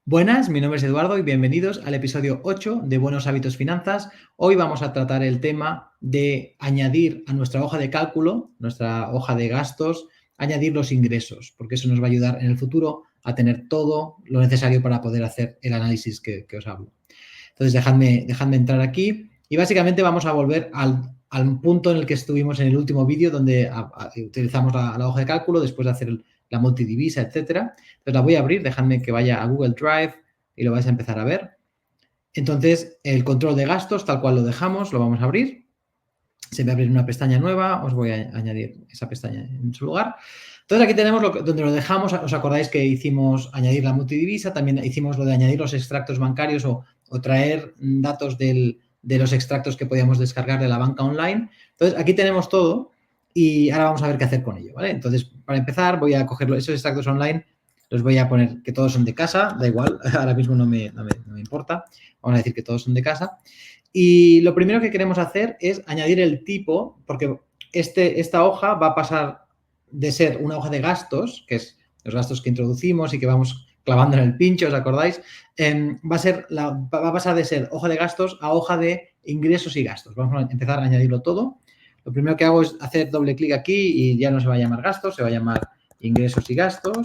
Buenas, mi nombre es Eduardo y bienvenidos al episodio 8 de Buenos Hábitos Finanzas. Hoy vamos a tratar el tema de añadir a nuestra hoja de cálculo, nuestra hoja de gastos, añadir los ingresos, porque eso nos va a ayudar en el futuro a tener todo lo necesario para poder hacer el análisis que os hablo. Entonces, dejadme entrar aquí y básicamente vamos a volver al punto en el que estuvimos en el último vídeo donde utilizamos la hoja de cálculo después de hacer la multidivisa, etcétera. Entonces la voy a abrir, dejadme que vaya a Google Drive y lo vais a empezar a ver. Entonces, el control de gastos, tal cual lo dejamos, lo vamos a abrir. Se va a abrir una pestaña nueva, os voy a añadir esa pestaña en su lugar. Entonces aquí tenemos donde lo dejamos, os acordáis que hicimos añadir la multidivisa, también hicimos lo de añadir los extractos bancarios o traer datos de los extractos que podíamos descargar de la banca online. Entonces aquí tenemos todo y ahora vamos a ver qué hacer con ello, ¿vale? Entonces, para empezar, voy a coger esos extractos online, los voy a poner que todos son de casa, da igual, ahora mismo no me importa, vamos a decir que todos son de casa. Y lo primero que queremos hacer es añadir el tipo, porque esta hoja va a pasar de ser una hoja de gastos, que es los gastos que introducimos y que vamos clavando en el pincho, ¿os acordáis? Va a pasar de ser hoja de gastos a hoja de ingresos y gastos. Vamos a empezar a añadirlo todo. Lo primero que hago es hacer doble clic aquí y ya no se va a llamar gastos, se va a llamar ingresos y gastos.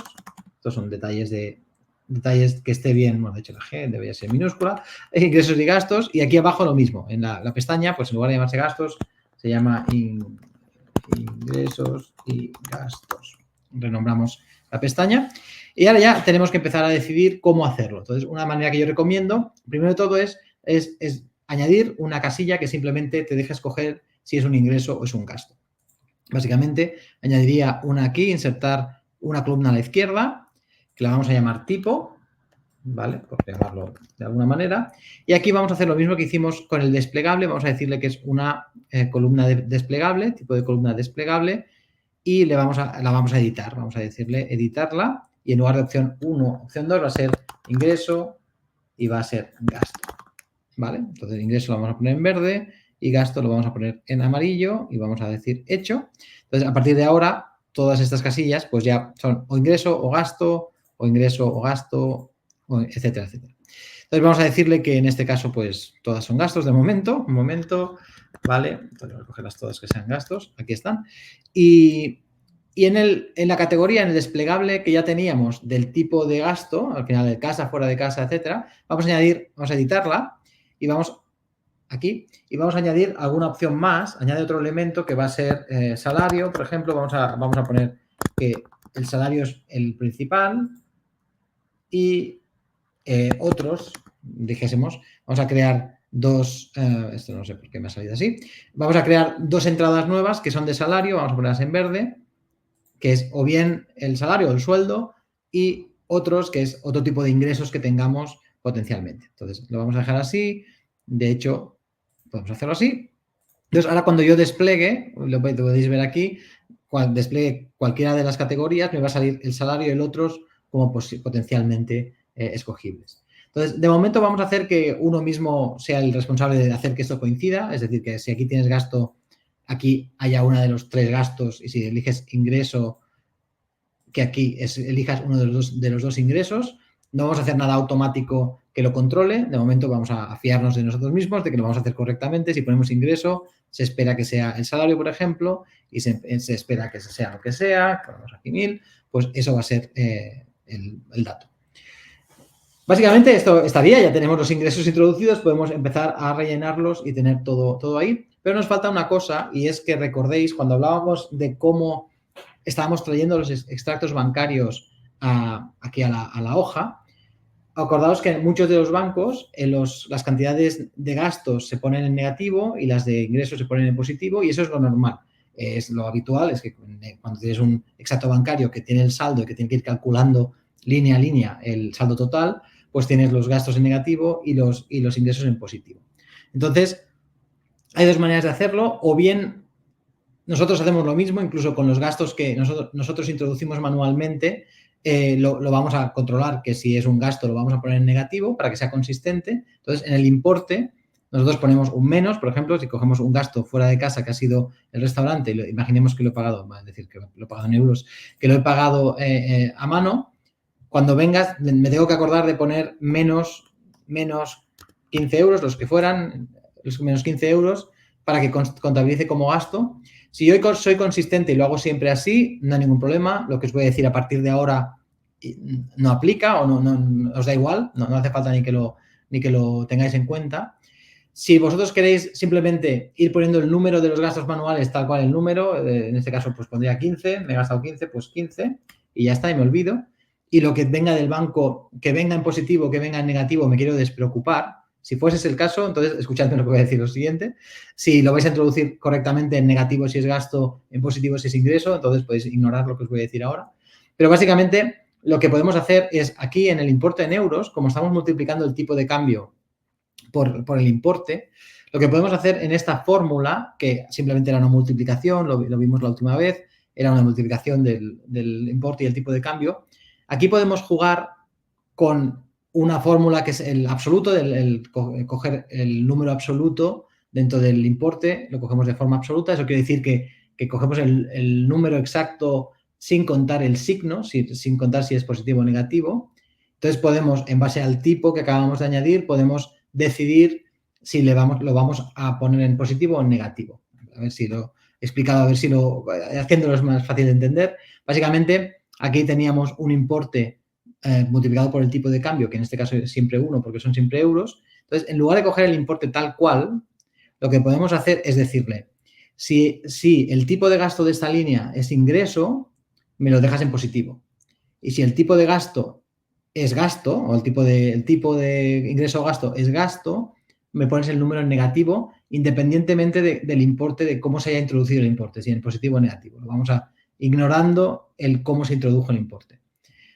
Estos son detalles que esté bien, bueno, de hecho la G debería ser minúscula, ingresos y gastos, y aquí abajo lo mismo, en la pestaña, pues en lugar de llamarse gastos, se llama ingresos y gastos. Renombramos la pestaña y ahora ya tenemos que empezar a decidir cómo hacerlo. Entonces, una manera que yo recomiendo, primero de todo, es añadir una casilla que simplemente te deje escoger si es un ingreso o es un gasto. Básicamente, añadiría una aquí, insertar una columna a la izquierda, que la vamos a llamar tipo, ¿vale? Por llamarlo de alguna manera. Y aquí vamos a hacer lo mismo que hicimos con el desplegable. Vamos a decirle que es una columna desplegable, tipo de columna desplegable, y la vamos a editar. Vamos a decirle editarla y en lugar de opción 1, opción 2 va a ser ingreso y va a ser gasto, ¿vale? Entonces, ingreso lo vamos a poner en verde y gasto lo vamos a poner en amarillo y vamos a decir hecho. Entonces, a partir de ahora, todas estas casillas pues ya son o ingreso o gasto, o ingreso o gasto, etcétera, etcétera. Entonces, vamos a decirle que en este caso, pues, todas son gastos de momento. Un momento, ¿vale? Entonces, voy a cogerlas todas que sean gastos. Aquí están. Y en la categoría, en el desplegable que ya teníamos del tipo de gasto, al final de casa, fuera de casa, etcétera, vamos a editarla y vamos aquí y vamos a añadir alguna opción más. Añade otro elemento que va a ser salario, por ejemplo. Vamos a poner que el salario es el principal y otros, dijésemos, vamos a crear dos, esto no sé por qué me ha salido así, vamos a crear dos entradas nuevas que son de salario, vamos a ponerlas en verde, que es o bien el salario o el sueldo, y otros que es otro tipo de ingresos que tengamos potencialmente. Entonces, lo vamos a dejar así. De hecho, podemos hacerlo así. Entonces, ahora cuando yo despliegue, lo podéis ver aquí, cuando despliegue cualquiera de las categorías, me va a salir el salario y el otros como potencialmente escogibles. Entonces, de momento vamos a hacer que uno mismo sea el responsable de hacer que esto coincida, es decir, que si aquí tienes gasto, aquí haya uno de los tres gastos, y si eliges ingreso, que aquí elijas uno de los dos ingresos. No vamos a hacer nada automático que lo controle. De momento vamos a fiarnos de nosotros mismos, de que lo vamos a hacer correctamente. Si ponemos ingreso, se espera que sea el salario, por ejemplo, y se espera que sea lo que sea, ponemos aquí 1000, pues eso va a ser el dato. Básicamente esto estaría, ya tenemos los ingresos introducidos, podemos empezar a rellenarlos y tener todo ahí. Pero nos falta una cosa, y es que recordéis cuando hablábamos de cómo estábamos trayendo los extractos bancarios aquí a la hoja. Acordaos que en muchos de los bancos las cantidades de gastos se ponen en negativo y las de ingresos se ponen en positivo, y eso es lo normal. Es lo habitual, es que cuando tienes un extracto bancario que tiene el saldo y que tiene que ir calculando línea a línea el saldo total, pues tienes los gastos en negativo y los ingresos en positivo. Entonces, hay dos maneras de hacerlo, o bien nosotros hacemos lo mismo, incluso con los gastos que nosotros introducimos manualmente, lo vamos a controlar, que si es un gasto lo vamos a poner en negativo para que sea consistente. Entonces, en el importe, nosotros ponemos un menos, por ejemplo, si cogemos un gasto fuera de casa que ha sido el restaurante, imaginemos que lo he pagado, es decir, que lo he pagado en euros, que lo he pagado a mano, cuando vengas me tengo que acordar de poner menos 15 euros, los que fueran, los menos 15 euros, para que contabilice como gasto. Si yo soy consistente y lo hago siempre así, no hay ningún problema. Lo que os voy a decir a partir de ahora no aplica o no os da igual, no hace falta ni que lo tengáis en cuenta. Si vosotros queréis simplemente ir poniendo el número de los gastos manuales tal cual el número, en este caso pues pondría 15, me he gastado 15, pues 15 y ya está, y me olvido. Y lo que venga del banco, que venga en positivo, que venga en negativo, me quiero despreocupar. Si fuese ese el caso, entonces escuchadme lo que voy a decir lo siguiente. Si lo vais a introducir correctamente en negativo si es gasto, en positivo si es ingreso, entonces podéis ignorar lo que os voy a decir ahora. Pero básicamente lo que podemos hacer es aquí en el importe en euros, como estamos multiplicando el tipo de cambio por el importe, lo que podemos hacer en esta fórmula, que simplemente era una multiplicación, lo vimos la última vez, era una multiplicación del importe y el tipo de cambio, aquí podemos jugar con una fórmula que es el absoluto, coger el número absoluto dentro del importe, lo cogemos de forma absoluta, eso quiere decir que cogemos el número exacto sin contar el signo, sin contar si es positivo o negativo. Entonces podemos, en base al tipo que acabamos de añadir, podemos decidir si lo vamos a poner en positivo o en negativo. A ver si lo he explicado, haciéndolo es más fácil de entender. Básicamente, aquí teníamos un importe multiplicado por el tipo de cambio, que en este caso es siempre 1 porque son siempre euros. Entonces, en lugar de coger el importe tal cual, lo que podemos hacer es decirle, si el tipo de gasto de esta línea es ingreso, me lo dejas en positivo. Y si el tipo de gasto es gasto, o el tipo de ingreso o gasto es gasto, me pones el número en negativo, independientemente del importe, de cómo se haya introducido el importe, si en positivo o negativo. Lo vamos ignorando el cómo se introdujo el importe.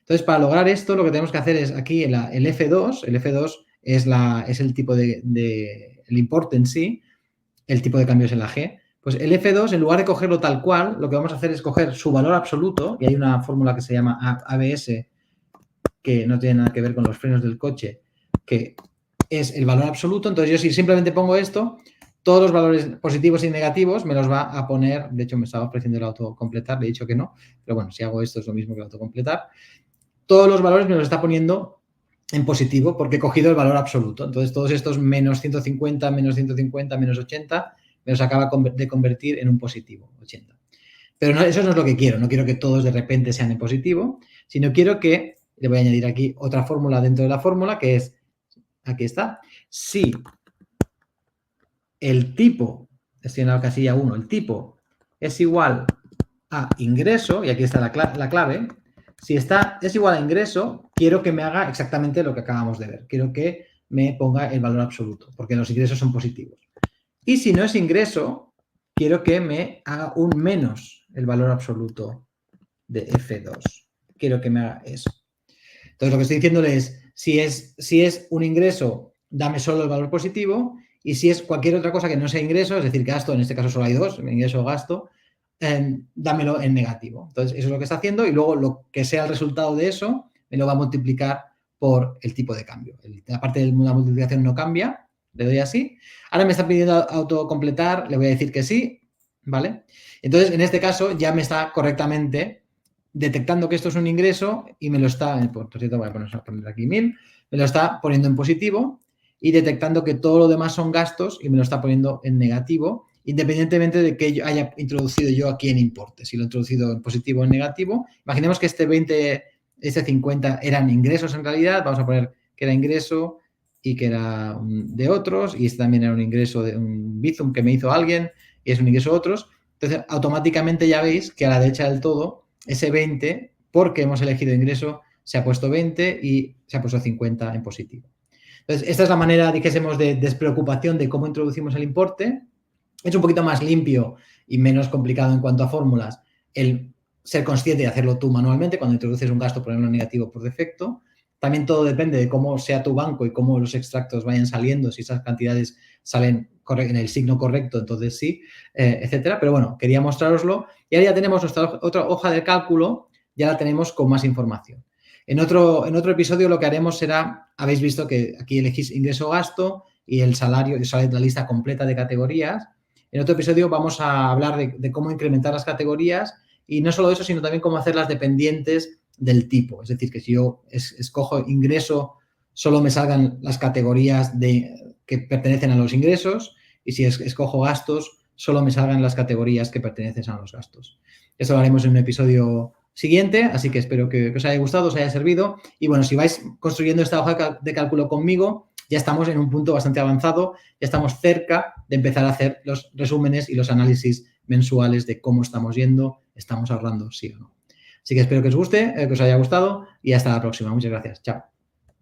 Entonces, para lograr esto, lo que tenemos que hacer es aquí el F2. El F2 es el tipo el importe en sí. El tipo de cambio es la G. Pues el F2, en lugar de cogerlo tal cual, lo que vamos a hacer es coger su valor absoluto, y hay una fórmula que se llama ABS, que no tiene nada que ver con los frenos del coche, que es el valor absoluto. Entonces, yo si simplemente pongo esto, todos los valores positivos y negativos me los va a poner. De hecho, me estaba ofreciendo el autocompletar, le he dicho que no, pero bueno, si hago esto es lo mismo que el autocompletar. Todos los valores me los está poniendo en positivo porque he cogido el valor absoluto. Entonces, todos estos menos 150, menos 150, menos 80, me los acaba de convertir en un positivo, 80. Pero no, eso no es lo que quiero. No quiero que todos de repente sean en positivo, sino quiero que, le voy a añadir aquí otra fórmula dentro de la fórmula, que es, aquí está, si el tipo, estoy en la casilla 1, el tipo es igual a ingreso, y aquí está la clave, si es igual a ingreso, quiero que me haga exactamente lo que acabamos de ver. Quiero que me ponga el valor absoluto, porque los ingresos son positivos. Y si no es ingreso, quiero que me haga un menos el valor absoluto de F2. Quiero que me haga eso. Entonces, lo que estoy diciéndole es, si es un ingreso, dame solo el valor positivo, y si es cualquier otra cosa que no sea ingreso, es decir, gasto, en este caso solo hay dos, ingreso o gasto, dámelo en negativo. Entonces, eso es lo que está haciendo y luego lo que sea el resultado de eso me lo va a multiplicar por el tipo de cambio. La parte de la multiplicación no cambia, le doy así. Ahora me está pidiendo autocompletar, le voy a decir que sí, ¿vale? Entonces, en este caso ya me está correctamente detectando que esto es un ingreso y me lo está, por cierto, voy a poner aquí 1000, me lo está poniendo en positivo y detectando que todo lo demás son gastos y me lo está poniendo en negativo, independientemente de que yo haya introducido yo aquí en importe, si lo he introducido en positivo o en negativo. Imaginemos que este 20, este 50 eran ingresos en realidad, vamos a poner que era ingreso y que era de otros, y este también era un ingreso de un Bizum que me hizo alguien y es un ingreso de otros. Entonces, automáticamente ya veis que a la derecha del todo, ese 20, porque hemos elegido ingreso, se ha puesto 20 y se ha puesto 50 en positivo. Entonces, esta es la manera, dijésemos, de despreocupación de cómo introducimos el importe. Es un poquito más limpio y menos complicado en cuanto a fórmulas el ser consciente de hacerlo tú manualmente. Cuando introduces un gasto, ponerlo negativo por defecto. También todo depende de cómo sea tu banco y cómo los extractos vayan saliendo. Si esas cantidades salen en el signo correcto, entonces sí, etcétera. Pero bueno, quería mostraroslo. Y ahora ya tenemos nuestra otra hoja de cálculo, ya la tenemos con más información. En otro episodio lo que haremos será, habéis visto que aquí elegís ingreso-gasto y el salario, y sale la lista completa de categorías. En otro episodio vamos a hablar de cómo incrementar las categorías y no solo eso, sino también cómo hacerlas dependientes del tipo. Es decir, que si yo escojo ingreso, solo me salgan las categorías que pertenecen a los ingresos, y si escojo gastos, solo me salgan las categorías que pertenecen a los gastos. Eso lo haremos en un episodio siguiente, así que espero que os haya gustado, os haya servido. Y bueno, si vais construyendo esta hoja de cálculo conmigo, ya estamos en un punto bastante avanzado, ya estamos cerca de empezar a hacer los resúmenes y los análisis mensuales de cómo estamos yendo, estamos ahorrando, sí o no. Así que espero que os guste, que os haya gustado y hasta la próxima. Muchas gracias. Chao.